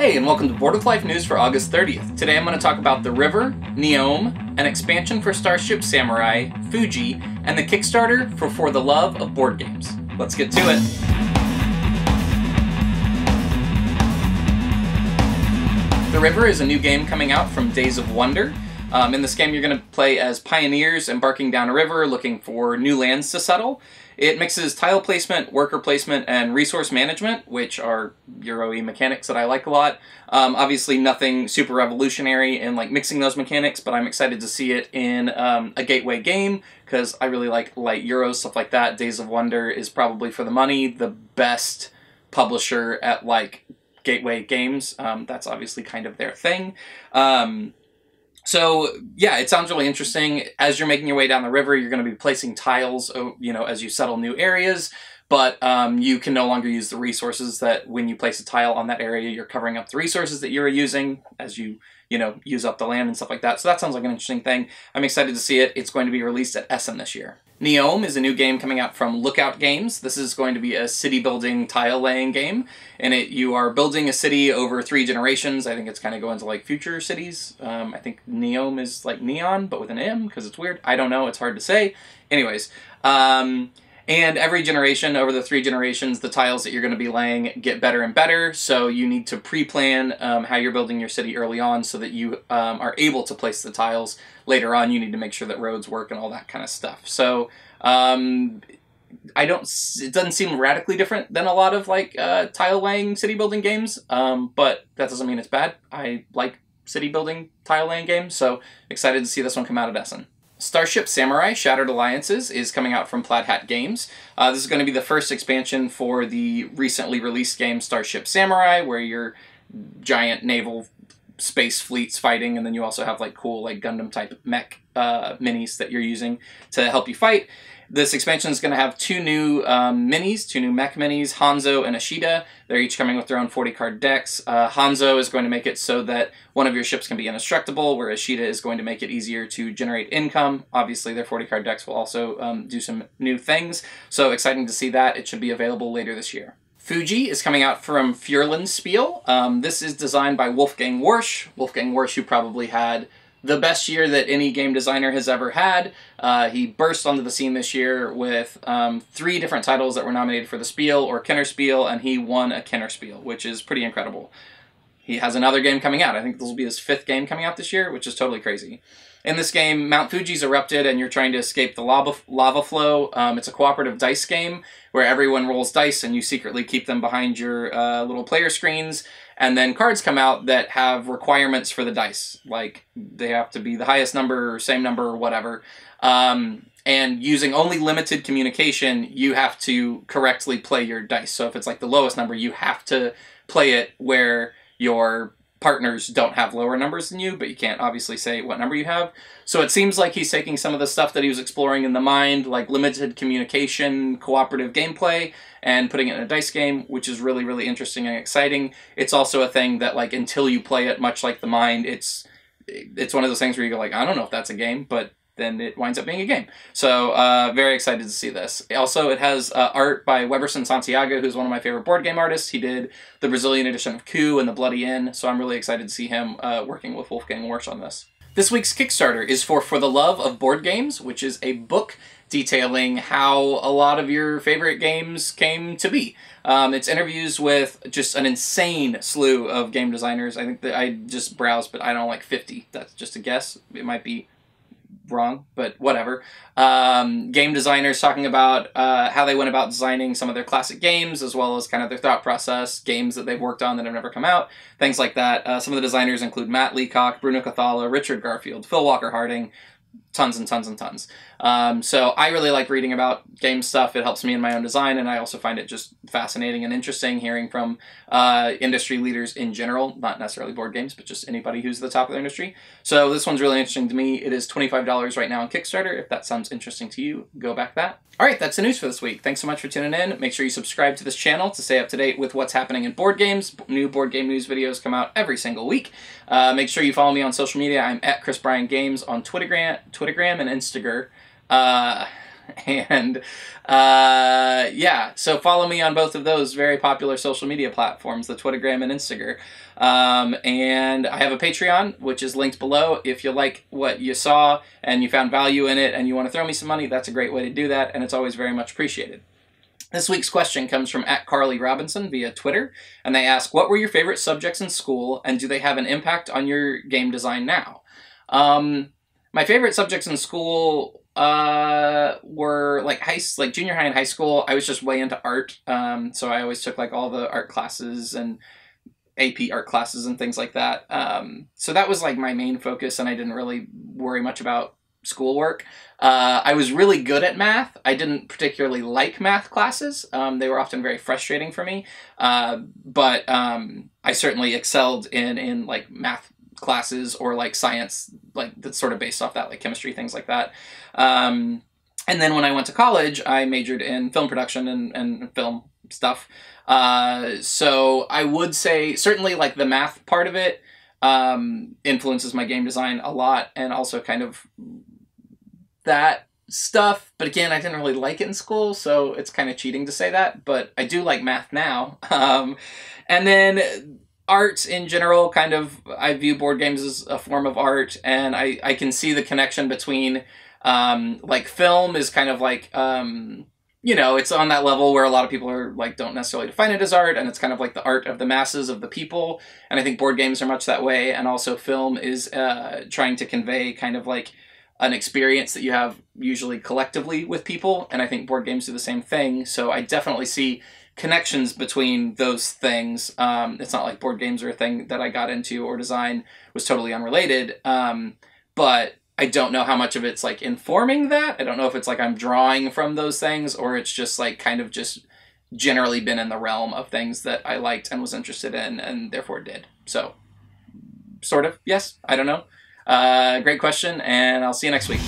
Hey, and welcome to Board of Life News for August 30th. Today I'm going to talk about The River, Neome, an expansion for Starship Samurai, Fuji, and the Kickstarter for the Love of Board Games. Let's get to it. The River is a new game coming out from Days of Wonder. In this game, you're going to play as pioneers embarking down a river looking for new lands to settle. It mixes tile placement, worker placement, and resource management, which are Euro-y mechanics that I like a lot. Obviously nothing super revolutionary in like mixing those mechanics, but I'm excited to see it in a gateway game, because I really like light Euros, stuff like that. Days of Wonder is probably, for the money, the best publisher at like gateway games. That's obviously kind of their thing. So yeah, it sounds really interesting. As you're making your way down the river, you're going to be placing tiles, as you settle new areas, but you can no longer use the resources that when you place a tile on that area, you're covering up the resources that you're using as you use up the land and stuff like that. So that sounds like an interesting thing. I'm excited to see it. It's going to be released at Essen this year. Neome is a new game coming out from Lookout Games. This is going to be a city building, tile laying game. In it, you are building a city over 3 generations. I think it's kind of going to like future cities. I think Neome is like neon, but with an M, because it's weird. I don't know. It's hard to say. Anyways, and every generation, over the 3 generations, the tiles that you're going to be laying get better and better, so you need to pre-plan how you're building your city early on so that you are able to place the tiles later on. You need to make sure that roads work and all that kind of stuff. So it doesn't seem radically different than a lot of like tile laying city building games, but that doesn't mean it's bad. I like city building tile laying games, so excited to see this one come out at Essen. Starship Samurai Shattered Alliances is coming out from Plaid Hat Games. This is going to be the first expansion for the recently released game Starship Samurai, where you're giant naval space fleets fighting, and then you also have like cool like Gundam type mech minis that you're using to help you fight. This expansion is going to have 2 new minis, 2 new mech minis, Hanzo and Ashita. They're each coming with their own 40-card decks. Hanzo is going to make it so that one of your ships can be indestructible, whereas Ashita is going to make it easier to generate income. Obviously, their 40-card decks will also do some new things, so exciting to see that. It should be available later this year. Fuji is coming out from Furlenspiel. This is designed by Wolfgang Warsch. Wolfgang Warsch, who probably had the best year that any game designer has ever had. He burst onto the scene this year with 3 different titles that were nominated for the Spiel or Kennerspiel, and he won a Kennerspiel, which is pretty incredible. He has another game coming out. I think this will be his 5th game coming out this year, which is totally crazy. In this game, Mount Fuji's erupted and you're trying to escape the lava flow. It's a cooperative dice game where everyone rolls dice and you secretly keep them behind your little player screens. And then cards come out that have requirements for the dice. Like, they have to be the highest number or same number or whatever. And using only limited communication, you have to correctly play your dice. So if it's like the lowest number, you have to play it where your partners don't have lower numbers than you, but you can't obviously say what number you have. So it seems like he's taking some of the stuff that he was exploring in the mind, like limited communication, cooperative gameplay, and putting it in a dice game, which is really, really interesting and exciting. It's also a thing that, like, until you play it, much like the mind, it's one of those things where you go like, I don't know if that's a game, but then it winds up being a game. So very excited to see this. Also, it has art by Weberson Santiago, who's one of my favorite board game artists. He did the Brazilian edition of Coup and the Bloody Inn, so I'm really excited to see him working with Wolfgang Warsch on this. This week's Kickstarter is for the Love of Board Games, which is a book detailing how a lot of your favorite games came to be. It's interviews with just an insane slew of game designers. I think that I just browsed, but I don't know, like 50. That's just a guess. It might be wrong, but whatever. Game designers talking about how they went about designing some of their classic games, as well as kind of their thought process, games that they've worked on that have never come out, things like that. Some of the designers include Matt Leacock, Bruno Cathala, Richard Garfield, Phil Walker Harding, tons and tons and tons. So I really like reading about game stuff. It helps me in my own design, and I also find it just fascinating and interesting hearing from industry leaders in general, not necessarily board games, but just anybody who's at the top of their industry. So this one's really interesting to me. It is $25 right now on Kickstarter. If that sounds interesting to you, go back that. All right, that's the news for this week. Thanks so much for tuning in. Make sure you subscribe to this channel to stay up to date with what's happening in board games. New board game news videos come out every single week. Make sure you follow me on social media. I'm at Chris Bryan Games on Twittergram and Instagram. Yeah, so follow me on both of those very popular social media platforms, the Twittergram and Instagram. And I have a Patreon, which is linked below. If you like what you saw and you found value in it and you want to throw me some money, that's a great way to do that, and it's always very much appreciated. This week's question comes from @CarlyRobinson via Twitter, and they ask, what were your favorite subjects in school, and do they have an impact on your game design now? My favorite subjects in school were like junior high and high school. I was just way into art, so I always took like all the art classes and AP art classes and things like that. So that was like my main focus, and I didn't really worry much about schoolwork. I was really good at math. I didn't particularly like math classes. They were often very frustrating for me. But I certainly excelled in like math classes or like science, like that's sort of based off that, like chemistry, things like that. And then when I went to college, I majored in film production and film stuff. So I would say certainly like the math part of it influences my game design a lot, and also kind of that stuff. But again, I didn't really like it in school, so it's kind of cheating to say that, but I do like math now. And then art in general, kind of, I view board games as a form of art, and I can see the connection between, like film is kind of like, you know, it's on that level where a lot of people are like, don't necessarily define it as art, and it's kind of like the art of the masses, of the people, and I think board games are much that way. And also film is trying to convey kind of like an experience that you have usually collectively with people, and I think board games do the same thing. So I definitely see connections between those things. It's not like board games are a thing that I got into or design was totally unrelated, but I don't know how much of it's like informing that. I don't know if it's like I'm drawing from those things, or it's just like kind of just generally been in the realm of things that I liked and was interested in and therefore did. So sort of, yes, I don't know. Great question, and I'll see you next week.